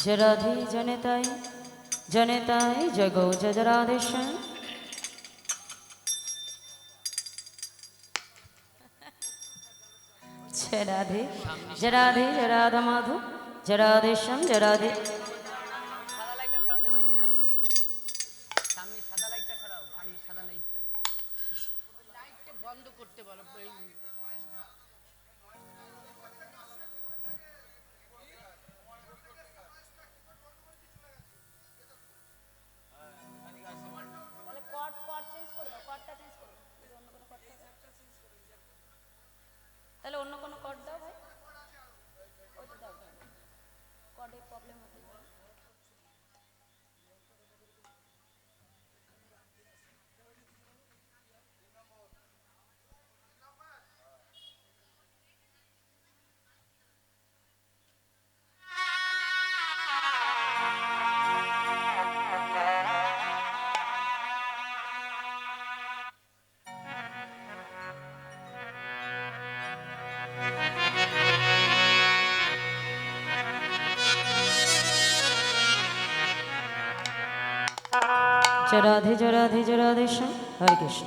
जराधि जनिताय जगौ जराधेश्वर जराधे जराधे जराधा माधु जराधेशम जराधे বন্ধ করতে বলো। তাহলে অন্য কোনো কর্ড দাও ভাই, ওইটা দাও, কর্ডের প্রবলেম হতে পারে। जराधे जराधे जराधेशम हरे कृष्ण।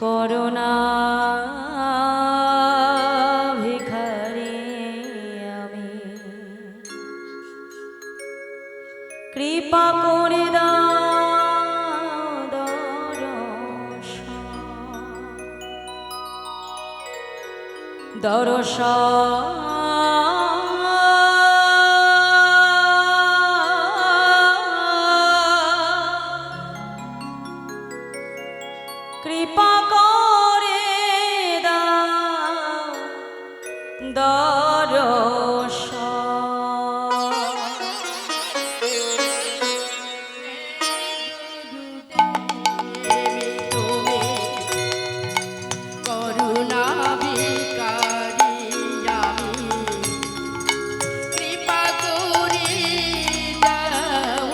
করুণা ভিখারি আমি, কৃপা করে দাও দর্শন কৃপা করে দাও দর্শন। তুমি করুণা ভিখারি আমি, কৃপা করে দাও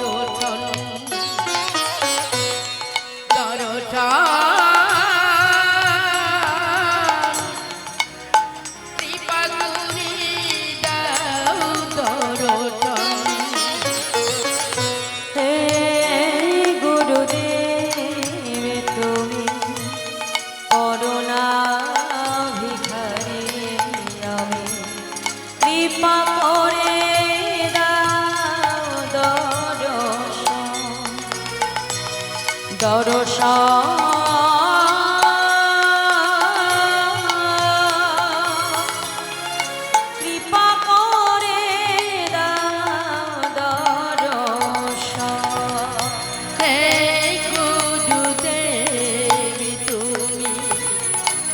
দর্শন। কৃপা করে দাও দর্শন। কৃপা করে দাও দর্শন। হে গুরুদেবী তুমি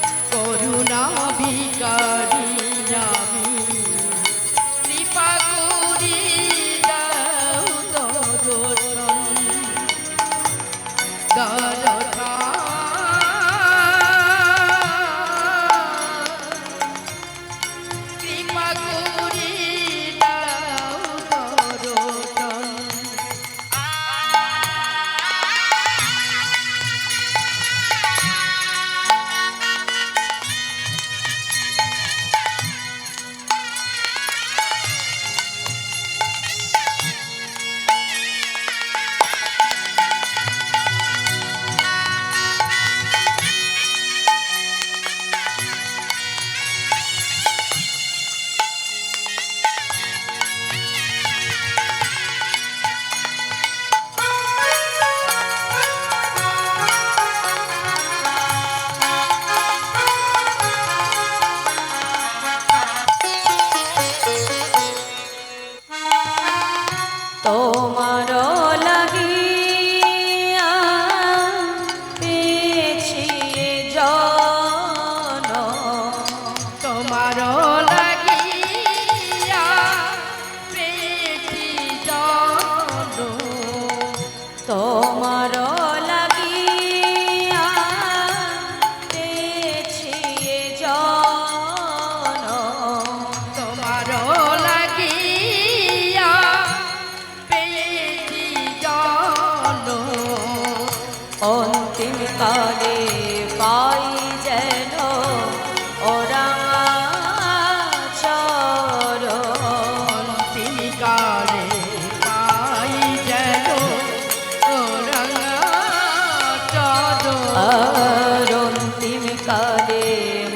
করুণা ভিখারি আমি, কৃপা করে দাও দর্শন। কৃপা করে দাও দর্শন।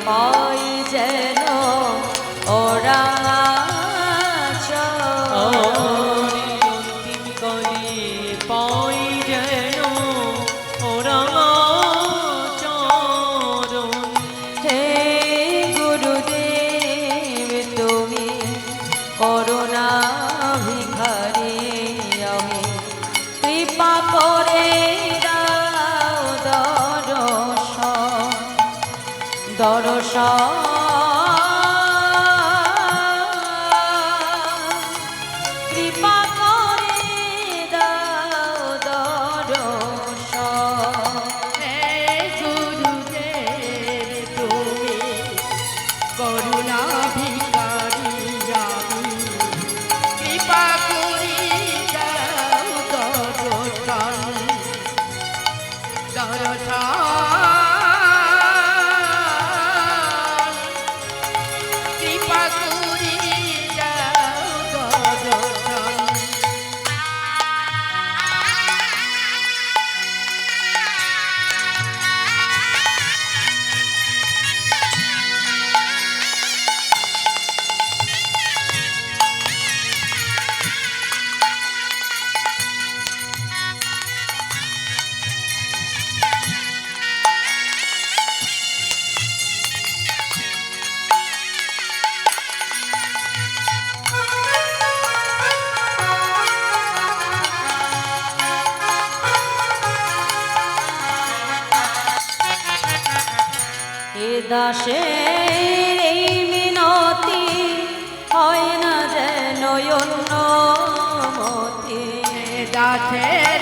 পাই যেন ওরা অন্তিম কালে পাই যেন ওরা চরণ। হে গুরুদেব তুমি করুণা ভিখারি আমি কৃপা করে দাও দর্শন দর্শন কৃপা করে দাও দর্শন হে গুরুদেব তুমি করুণা ভিখারি আমি কৃপা করি দাও দর্শন দর্শন কৃপা করি দাও দর্শন। এ দাসের এই মিনতি হয় না যেন অন্য মতি দাসের